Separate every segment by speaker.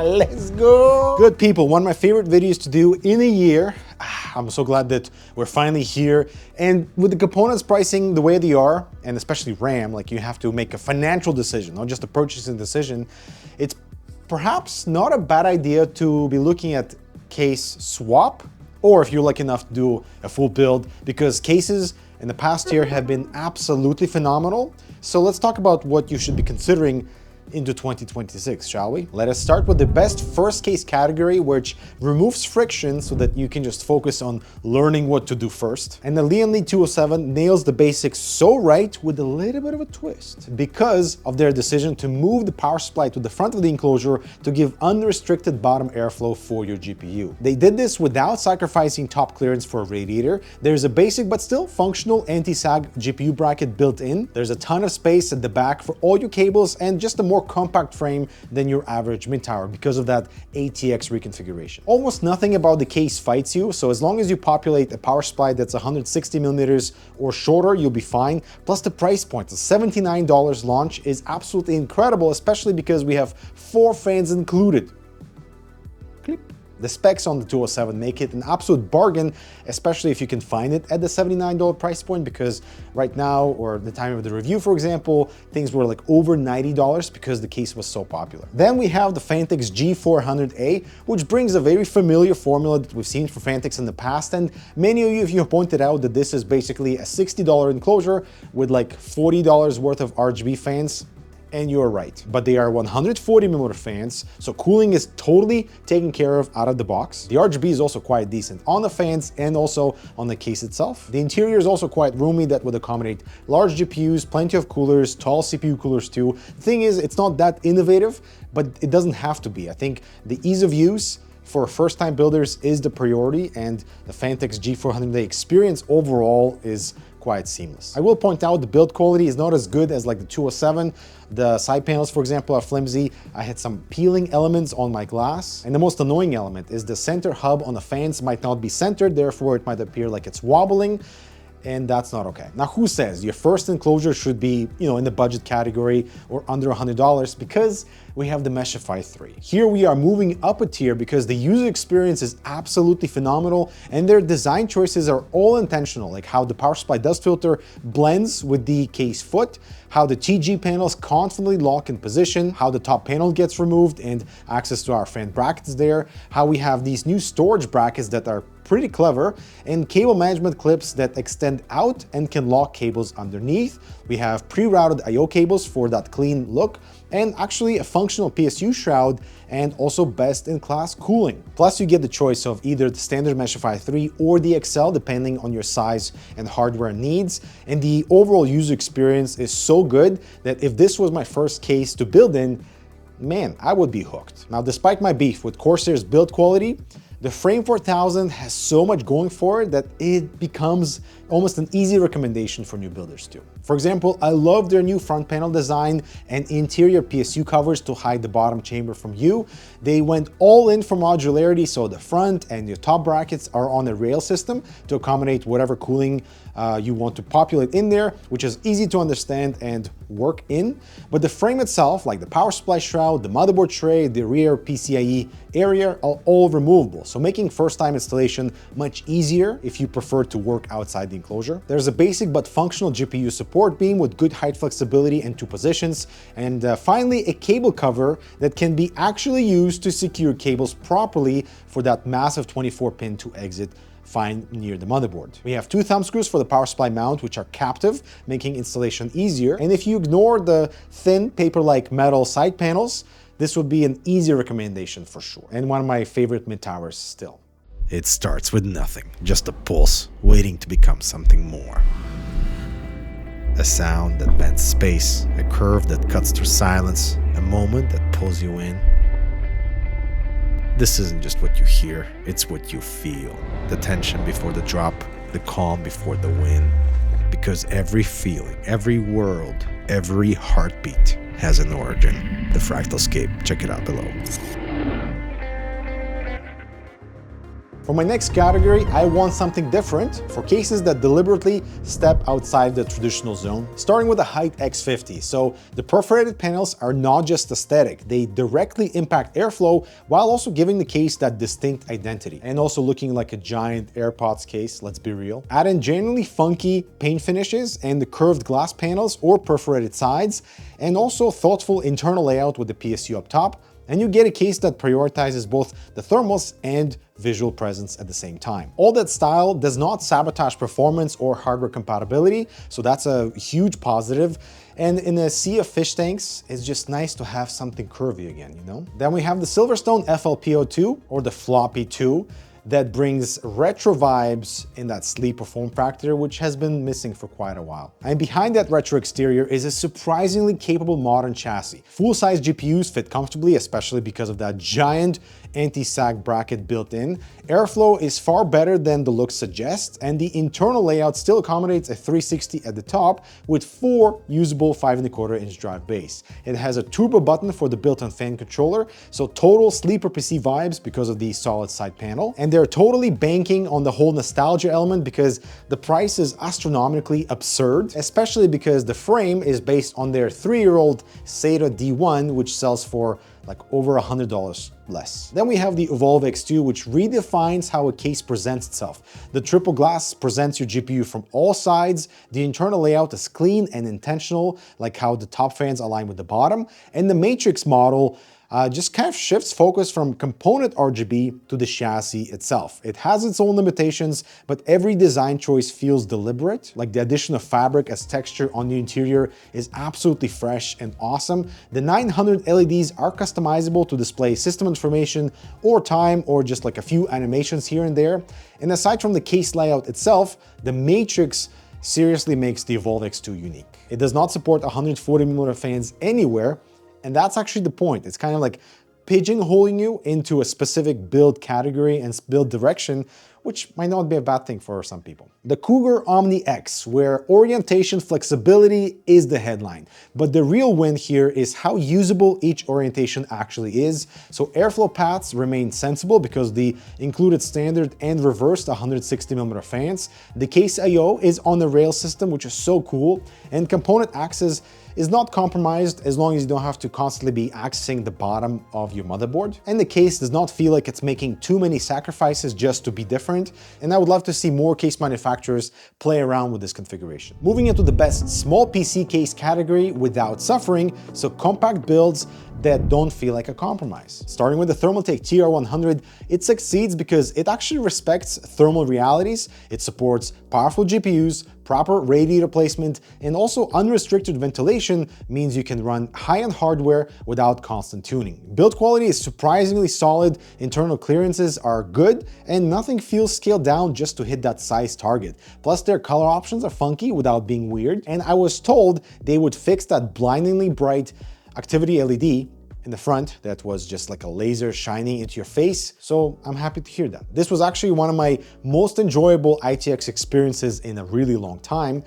Speaker 1: Let's go! Good people, one of my favorite videos to do in a year. I'm so glad that we're finally here. And with the components pricing the way they are, and especially RAM, like you have to make a financial decision, not just a purchasing decision, it's perhaps not a bad idea to be looking at case swap, or if you're lucky enough to do a full build, because cases in the past year have been absolutely phenomenal. So let's talk about what you should be considering into 2026, shall we? Let us start with the best first case category, which removes friction so that you can just focus on learning what to do first. And the Lian Li 207 nails the basics so right with a little bit of a twist because of their decision to move the power supply to the front of the enclosure to give unrestricted bottom airflow for your GPU. They did this without sacrificing top clearance for a radiator. There's a basic but still functional anti-sag GPU bracket built in. There's a ton of space at the back for all your cables and just a more compact frame than your average mid-tower because of that ATX reconfiguration. Almost nothing about the case fights you, so as long as you populate a power supply that's 160 millimeters or shorter, you'll be fine. Plus the price point, the $79 launch, is absolutely incredible, especially because we have 4 fans included. Clip. The specs on the 207 make it an absolute bargain, especially if you can find it at the $79 price point, because right now, or the time of the review, for example, things were like over $90 because the case was so popular. Then we have the Phanteks G400A, which brings a very familiar formula that we've seen for Phanteks in the past, and many of you have pointed out that this is basically a $60 enclosure with like $40 worth of RGB fans. And you're right, but they are 140mm fans, so cooling is totally taken care of out of the box. The RGB is also quite decent on the fans and also on the case itself. The interior is also quite roomy, that would accommodate large GPUs, plenty of coolers, tall CPU coolers too. The thing is, it's not that innovative, but it doesn't have to be. I think the ease of use for first-time builders is the priority, and the Phanteks G400A experience overall is quite seamless. I will point out the build quality is not as good as like the 207. The side panels, for example, are flimsy. I had some peeling elements on my glass. And the most annoying element is the center hub on the fans might not be centered, therefore it might appear like it's wobbling. And that's not okay. Now, who says your first enclosure should be, in the budget category or under $100? Because we have the Meshify 3. Here we are moving up a tier because the user experience is absolutely phenomenal and their design choices are all intentional, like how the power supply dust filter blends with the case foot, how the TG panels constantly lock in position, how the top panel gets removed and access to our fan brackets there, how we have these new storage brackets that are pretty clever, and cable management clips that extend out and can lock cables underneath. We have pre-routed I/O cables for that clean look, and actually a functional PSU shroud and also best-in-class cooling. Plus you get the choice of either the standard Meshify 3 or the XL depending on your size and hardware needs, and the overall user experience is so good that if this was my first case to build in, man, I would be hooked. Now, despite my beef with Corsair's build quality, the Frame 4000 has so much going for it that it becomes almost an easy recommendation for new builders too. For example, I love their new front panel design and interior PSU covers to hide the bottom chamber from you. They went all in for modularity, so the front and your top brackets are on a rail system to accommodate whatever cooling you want to populate in there, which is easy to understand and work in. But the frame itself, like the power supply shroud, the motherboard tray, the rear PCIe area, are all removable, so making first-time installation much easier if you prefer to work outside the enclosure. There's a basic but functional GPU support beam with good height flexibility and 2 positions, and finally a cable cover that can be actually used to secure cables properly for that massive 24-pin to exit fine near the motherboard. We have 2 thumb screws for the power supply mount, which are captive, making installation easier. And if you ignore the thin paper-like metal side panels, this would be an easy recommendation for sure, and one of my favorite mid-towers still. It starts with nothing, just a pulse waiting to become something more. A sound that bends space, a curve that cuts through silence, a moment that pulls you in. This isn't just what you hear, it's what you feel. The tension before the drop, the calm before the win. Because every feeling, every world, every heartbeat has an origin. The Fractalscape, check it out below. For my next category, I want something different for cases that deliberately step outside the traditional zone, starting with the Height X50. So the perforated panels are not just aesthetic, they directly impact airflow while also giving the case that distinct identity. And also looking like a giant AirPods case, let's be real. Add in genuinely funky paint finishes and the curved glass panels or perforated sides, and also thoughtful internal layout with the PSU up top, and you get a case that prioritizes both the thermals and visual presence at the same time. All that style does not sabotage performance or hardware compatibility, so that's a huge positive. And in a sea of fish tanks, it's just nice to have something curvy again, you know? Then we have the Silverstone FLPO2, or the Floppy 2, that brings retro vibes in that sleeper form factor, which has been missing for quite a while. And behind that retro exterior is a surprisingly capable modern chassis. Full-size GPUs fit comfortably, especially because of that giant anti-sag bracket built in. Airflow is far better than the look suggests, and the internal layout still accommodates a 360 at the top with 4 usable 5.25-inch drive bays. It has a turbo button for the built-in fan controller, so total sleeper PC vibes because of the solid side panel. And they're totally banking on the whole nostalgia element because the price is astronomically absurd, especially because the frame is based on their 3-year-old SATA D1, which sells for like over $100 less. Then we have the Evolve X2, which redefines how a case presents itself. The triple glass presents your GPU from all sides. The internal layout is clean and intentional, like how the top fans align with the bottom. And the Matrix model just kind of shifts focus from component RGB to the chassis itself. It has its own limitations, but every design choice feels deliberate. Like the addition of fabric as texture on the interior is absolutely fresh and awesome. The 900 LEDs are customizable to display system information or time or just like a few animations here and there. And aside from the case layout itself, the Matrix seriously makes the Evolve X2 unique. It does not support 140mm fans anywhere, and that's actually the point. It's kind of like pigeonholing you into a specific build category and build direction, which might not be a bad thing for some people. The Cougar Omni X, where orientation flexibility is the headline. But the real win here is how usable each orientation actually is. So airflow paths remain sensible because the included standard and reversed 160mm fans. The case I/O is on the rail system, which is so cool, and component access is not compromised as long as you don't have to constantly be accessing the bottom of your motherboard. And the case does not feel like it's making too many sacrifices just to be different, and I would love to see more case manufacturers play around with this configuration. Moving into the best small PC case category without suffering, so compact builds that don't feel like a compromise. Starting with the Thermaltake TR100, it succeeds because it actually respects thermal realities. It supports powerful GPUs, proper radiator placement, and also unrestricted ventilation means you can run high-end hardware without constant tuning. Build quality is surprisingly solid, internal clearances are good, and nothing feels scaled down just to hit that size target. Plus, their color options are funky without being weird, and I was told they would fix that blindingly bright activity LED in the front that was just like a laser shining into your face, so I'm happy to hear that. This was actually one of my most enjoyable ITX experiences in a really long time,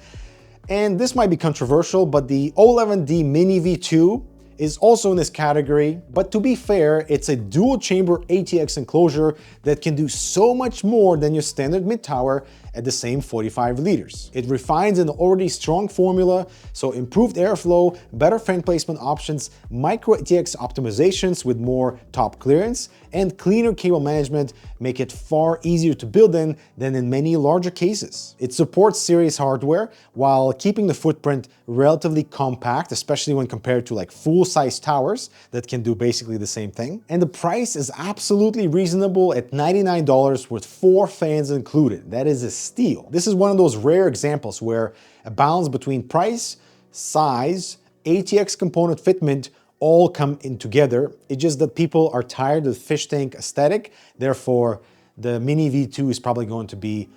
Speaker 1: and this might be controversial, but the O11D Mini V2 is also in this category, but to be fair, it's a dual chamber ATX enclosure that can do so much more than your standard mid-tower at the same 45 liters. It refines an already strong formula, so improved airflow, better fan placement options, micro ATX optimizations with more top clearance, and cleaner cable management make it far easier to build in than in many larger cases. It supports series hardware while keeping the footprint relatively compact, especially when compared to like full-size towers that can do basically the same thing. And the price is absolutely reasonable at $99 with 4 fans included. That is a steal. This is one of those rare examples where a balance between price, size, ATX component fitment all come in together. It's just that people are tired of the fish tank aesthetic. Therefore, the Mini V2 is probably going to be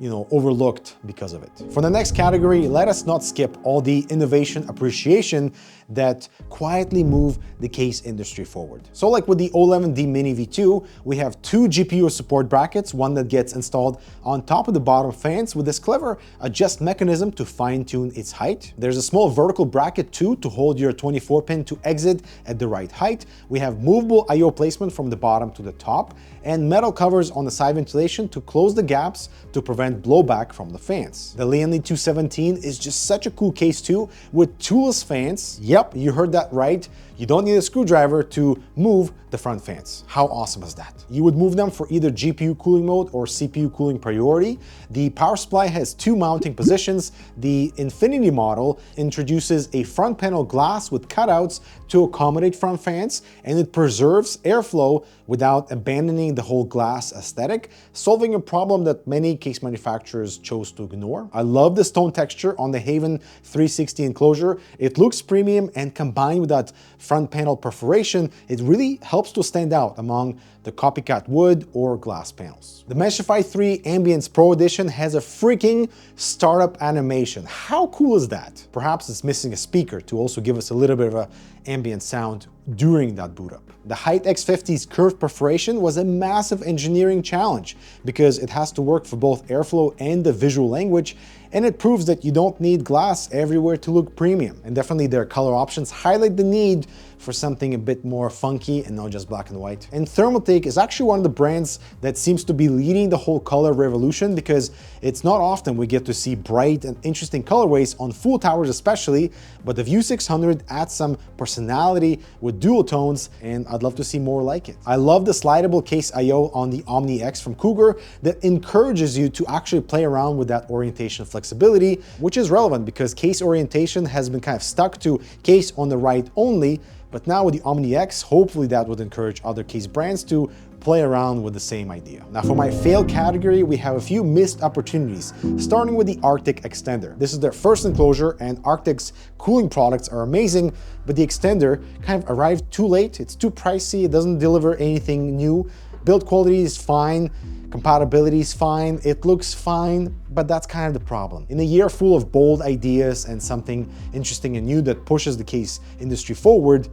Speaker 1: overlooked because of it. For the next category, let us not skip all the innovation appreciation that quietly move the case industry forward. So like with the O11D Mini V2, we have two GPU support brackets, one that gets installed on top of the bottom fans with this clever adjust mechanism to fine-tune its height. There's a small vertical bracket too to hold your 24-pin to exit at the right height. We have movable I/O placement from the bottom to the top, and metal covers on the side ventilation to close the gaps to prevent blowback from the fans. The Lianli 217 is just such a cool case too, with toolless fans. Yep, you heard that right. You don't need a screwdriver to move the front fans. How awesome is that? You would move them for either GPU cooling mode or CPU cooling priority. The power supply has two mounting positions. The Infinity model introduces a front panel glass with cutouts to accommodate front fans, and it preserves airflow without abandoning the whole glass aesthetic, solving a problem that many case manufacturers chose to ignore. I love the stone texture on the Haven 360 enclosure. It looks premium, and combined with that front panel perforation, it really helps to stand out among the copycat wood or glass panels. The Meshify 3 Ambience Pro Edition has a freaking startup animation. How cool is that? Perhaps it's missing a speaker to also give us a little bit of an ambient sound during that boot up. The Height X50's curved perforation was a massive engineering challenge because it has to work for both airflow and the visual language, and it proves that you don't need glass everywhere to look premium. And definitely their color options highlight the need for something a bit more funky and not just black and white. And Thermaltake is actually one of the brands that seems to be leading the whole color revolution, because it's not often we get to see bright and interesting colorways on full towers especially, but the View 600 adds some personality with dual tones, and I'd love to see more like it. I love the slidable case I/O on the Omni X from Cougar that encourages you to actually play around with that orientation flexibility, which is relevant because case orientation has been kind of stuck to case on the right only. But now with the Omni X, hopefully that would encourage other case brands to play around with the same idea. Now for my fail category, we have a few missed opportunities, starting with the Arctic Extender. This is their first enclosure, and Arctic's cooling products are amazing, but the extender kind of arrived too late. It's too pricey, it doesn't deliver anything new. Build quality is fine, compatibility is fine, it looks fine, but that's kind of the problem. In a year full of bold ideas and something interesting and new that pushes the case industry forward,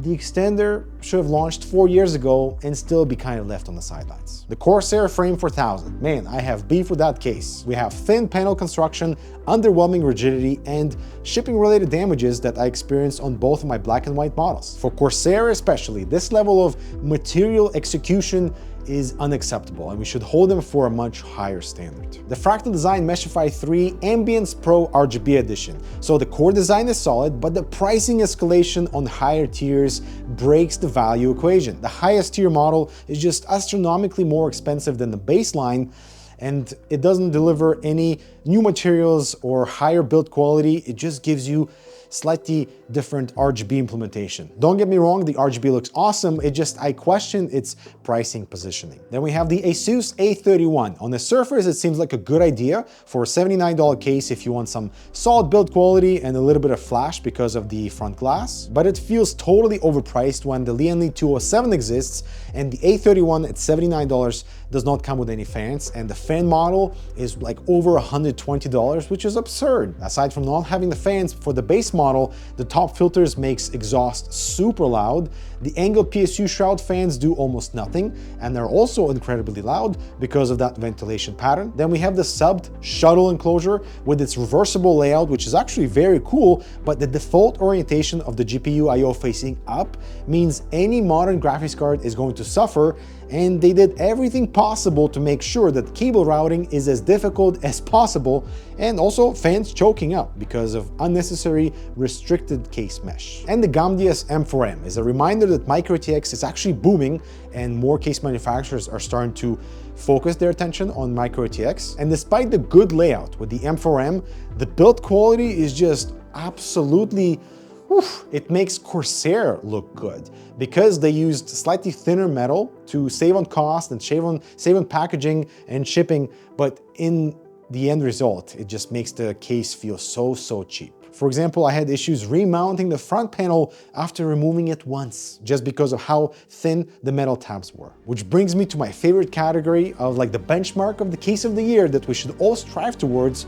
Speaker 1: the extender should have launched 4 years ago and still be kind of left on the sidelines. The Corsair Frame 4000, man, I have beef with that case. We have thin panel construction, underwhelming rigidity, and shipping related damages that I experienced on both of my black and white models. For Corsair especially, this level of material execution is unacceptable, and we should hold them for a much higher standard. The Fractal Design Meshify 3 Ambience Pro RGB Edition. So the core design is solid, but the pricing escalation on higher tiers breaks the value equation. The highest tier model is just astronomically more expensive than the baseline, and it doesn't deliver any new materials or higher build quality. It just gives you slightly different RGB implementation. Don't get me wrong, the RGB looks awesome, I question its pricing positioning. Then we have the Asus A31. On the surface, it seems like a good idea for a $79 case if you want some solid build quality and a little bit of flash because of the front glass, but it feels totally overpriced when the Lianli 207 exists, and the A31 at $79 does not come with any fans, and the fan model is like over $120, which is absurd. Aside from not having the fans for the base model, the top filters makes exhaust super loud. The angled PSU shroud fans do almost nothing, and they're also incredibly loud because of that ventilation pattern. Then we have the subbed shuttle enclosure with its reversible layout, which is actually very cool, but the default orientation of the GPU I/O facing up means any modern graphics card is going to suffer, and they did everything possible to make sure that cable routing is as difficult as possible, and also fans choking up because of unnecessary restricted case mesh. And the Gamdias M4M is a reminder that Micro ATX is actually booming, and more case manufacturers are starting to focus their attention on Micro ATX. And despite the good layout with the M4M, the build quality is just absolutely it makes Corsair look good because they used slightly thinner metal to save on cost and save on packaging and shipping, but in the end result, it just makes the case feel so cheap. For example, I had issues remounting the front panel after removing it once, just because of how thin the metal tabs were. Which brings me to my favorite category of like the benchmark of the case of the year that we should all strive towards.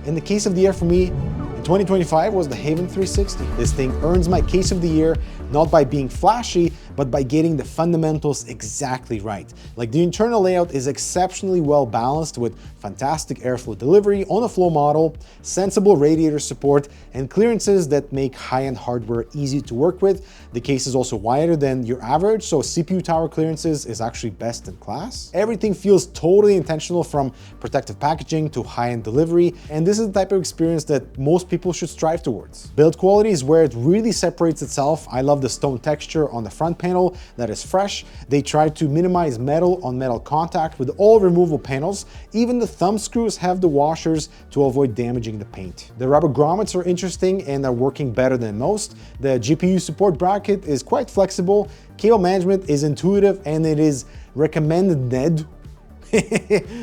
Speaker 1: And the case of the year for me in 2025 was the Haven 360. This thing earns my case of the year, not by being flashy, but by getting the fundamentals exactly right. Like the internal layout is exceptionally well balanced with fantastic airflow delivery on a flow model, sensible radiator support, and clearances that make high-end hardware easy to work with. The case is also wider than your average, so CPU tower clearances is actually best in class. Everything feels totally intentional, from protective packaging to high-end delivery, and this is the type of experience that most people should strive towards. Build quality is where it really separates itself. I love the stone texture on the front panel that is fresh. They try to minimize metal on metal contact with all removable panels. Even the thumb screws have the washers to avoid damaging the paint. The rubber grommets are interesting and are working better than most. The GPU support bracket is quite flexible. Cable management is intuitive, and it is recommended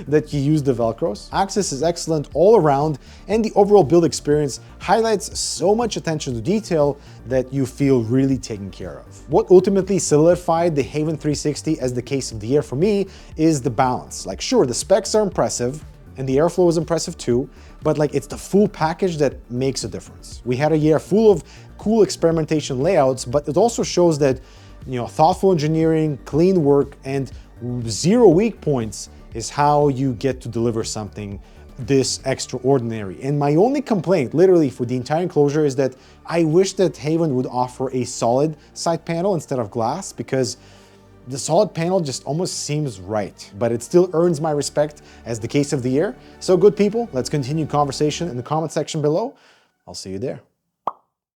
Speaker 1: that you use the Velcros. Access is excellent all around, and the overall build experience highlights so much attention to detail that you feel really taken care of. What ultimately solidified the Haven 360 as the case of the year for me is the balance. Like, sure, the specs are impressive, and the airflow is impressive too, but like, it's the full package that makes a difference. We had a year full of cool experimentation layouts, but it also shows that, you know, thoughtful engineering, clean work, and zero weak points is how you get to deliver something this extraordinary. And my only complaint, literally, for the entire enclosure is that I wish that Haven would offer a solid side panel instead of glass, because the solid panel just almost seems right, but it still earns my respect as the case of the year. So good people, let's continue conversation in the comment section below. I'll see you there.